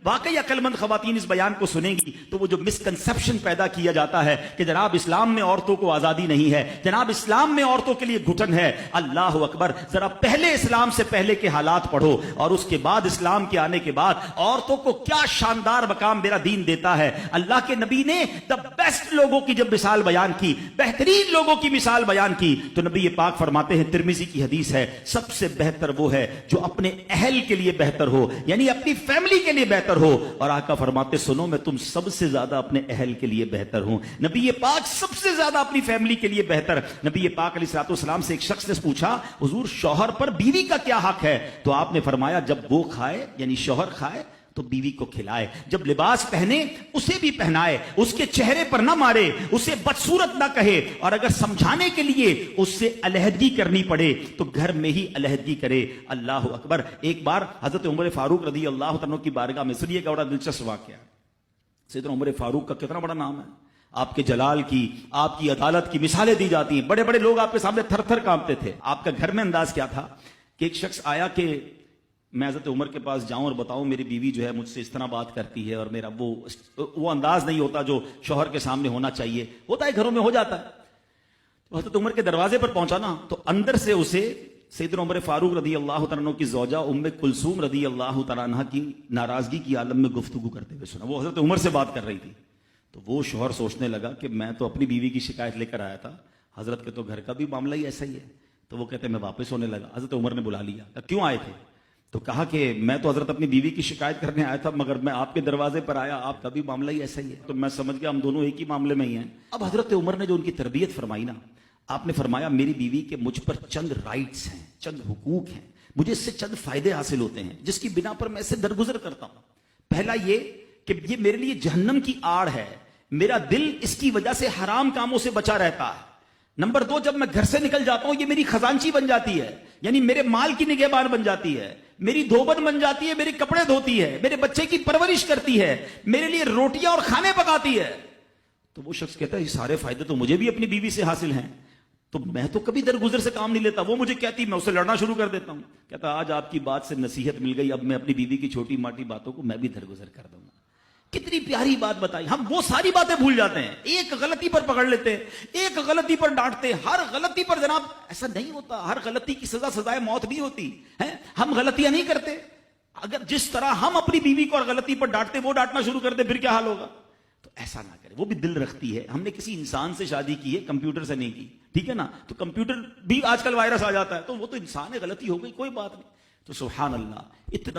واقعی عقل مند خواتین اس بیان کو سنیں گی تو وہ جو مسکنسپشن پیدا کیا جاتا ہے کہ جناب اسلام میں عورتوں کو آزادی نہیں ہے، جناب اسلام میں عورتوں کے لیے گھٹن ہے، اللہ اکبر، ذرا پہلے اسلام سے پہلے کے حالات پڑھو اور اس کے بعد اسلام کے آنے کے بعد عورتوں کو کیا شاندار مقام میرا دین دیتا ہے۔ اللہ کے نبی نے دا بیسٹ لوگوں کی جب مثال بیان کی، بہترین لوگوں کی مثال بیان کی، تو نبی پاک فرماتے ہیں، ترمذی کی حدیث ہے، سب سے بہتر وہ ہے جو اپنے اہل کے لیے بہتر ہو، یعنی اپنی فیملی کے لیے بہتر ہو، اور آقا فرماتے سنو میں تم سب سے زیادہ اپنے اہل کے لیے بہتر ہوں۔ نبی پاک سب سے زیادہ اپنی فیملی کے لیے بہتر۔ نبی پاک علیہ الصلوۃ والسلام سے ایک شخص نے پوچھا، حضور شوہر پر بیوی کا کیا حق ہے؟ تو آپ نے فرمایا جب وہ کھائے یعنی شوہر کھائے تو بیوی کو کھلائے، جب لباس پہنے اسے بھی پہنائے، اس کے چہرے پر نہ مارے، اسے بدصورت نہ کہے، اور اگر سمجھانے کے لیے اس سے علیحدگی کرنی پڑے تو گھر میں ہی علیحدگی کرے۔ اللہ اکبر۔ ایک بار حضرت عمر فاروق رضی اللہ عنہ کی بارگاہ میں، سنیے گا، بڑا دلچسپ واقعہ۔ سیدنا عمر فاروق کا کتنا بڑا نام ہے، آپ کے جلال کی، آپ کی عدالت کی مثالیں دی جاتی ہیں، بڑے بڑے لوگ آپ کے سامنے تھر تھر کانپتے تھے۔ آپ کا گھر میں انداز کیا تھا کہ ایک شخص آیا کہ میں حضرت عمر کے پاس جاؤں اور بتاؤں میری بیوی جو ہے مجھ سے اس طرح بات کرتی ہے، اور میرا وہ انداز نہیں ہوتا جو شوہر کے سامنے ہونا چاہیے، ہوتا ہے گھروں میں ہو جاتا ہے۔ تو حضرت عمر کے دروازے پر پہنچا نا، تو اندر سے اسے سیدنا عمر فاروق رضی اللہ تعالیٰ عنہ کی زوجہ ام کلثوم رضی اللہ تعالیٰ عنہ کی ناراضگی کی عالم میں گفتگو کرتے ہوئے سنا۔ وہ حضرت عمر سے بات کر رہی تھی، تو وہ شوہر سوچنے لگا کہ میں تو اپنی بیوی کی شکایت لے کر آیا تھا، حضرت کے تو گھر کا بھی معاملہ ہی ایسا ہی ہے۔ تو وہ کہتے میں واپس ہونے لگا۔ حضرت عمر نے بلا لیا، کہ کیوں آئے تھے؟ تو کہا کہ میں تو حضرت اپنی بیوی کی شکایت کرنے آیا تھا، مگر میں آپ کے دروازے پر آیا، آپ کا بھی معاملہ ہی ایسا ہی ہے، تو میں سمجھ گیا ہم دونوں ایک ہی معاملے میں ہی ہیں۔ اب حضرت عمر نے جو ان کی تربیت فرمائی نا، آپ نے فرمایا میری بیوی کے مجھ پر چند رائٹس ہیں، چند حقوق ہیں، مجھے اس سے چند فائدے حاصل ہوتے ہیں جس کی بنا پر میں اس سے درگزر کرتا ہوں۔ پہلا یہ کہ یہ میرے لیے جہنم کی آڑ ہے، میرا دل اس کی وجہ سے حرام کاموں سے بچا رہتا ہے۔ نمبر دو، جب میں گھر سے نکل جاتا ہوں یہ میری خزانچی بن جاتی ہے، یعنی میرے مال کی نگہبان بن جاتی ہے، میری دھوبن بن جاتی ہے، میرے کپڑے دھوتی ہے، میرے بچے کی پرورش کرتی ہے، میرے لیے روٹیاں اور کھانے پکاتی ہے۔ تو وہ شخص کہتا ہے یہ سارے فائدے تو مجھے بھی اپنی بیوی سے حاصل ہیں، تو میں تو کبھی درگزر سے کام نہیں لیتا، وہ مجھے کہتی میں اسے لڑنا شروع کر دیتا ہوں۔ کہتا آج آپ کی بات سے نصیحت مل گئی، اب میں اپنی بیوی کی چھوٹی موٹی باتوں کو میں بھی درگزر کر دوں گا۔ کتنی پیاری بات بتائی۔ ہم وہ ساری باتیں بھول جاتے ہیں، ایک غلطی پر پکڑ لیتے ہیں، ایک غلطی پر ڈانٹتے ہیں، ہر غلطی پر جناب ایسا نہیں ہوتا، ہر غلطی کی سزا سزائے موت نہیں ہوتی ہے۔ ہم غلطیاں نہیں کرتے، اگر جس طرح ہم اپنی بیوی کو اور غلطی پر ڈانٹتے وہ ڈانٹنا شروع کر دے پھر کیا حال ہوگا؟ تو ایسا نہ کرے، وہ بھی دل رکھتی ہے۔ ہم نے کسی انسان سے شادی کی ہے، کمپیوٹر سے نہیں کی، ٹھیک ہے نا؟ تو کمپیوٹر بھی آج کل وائرس آ جاتا ہے، تو وہ تو انسان ہے، غلطی ہو گئی، کوئی بات نہیں۔ تو سبحان اللہ، اتنا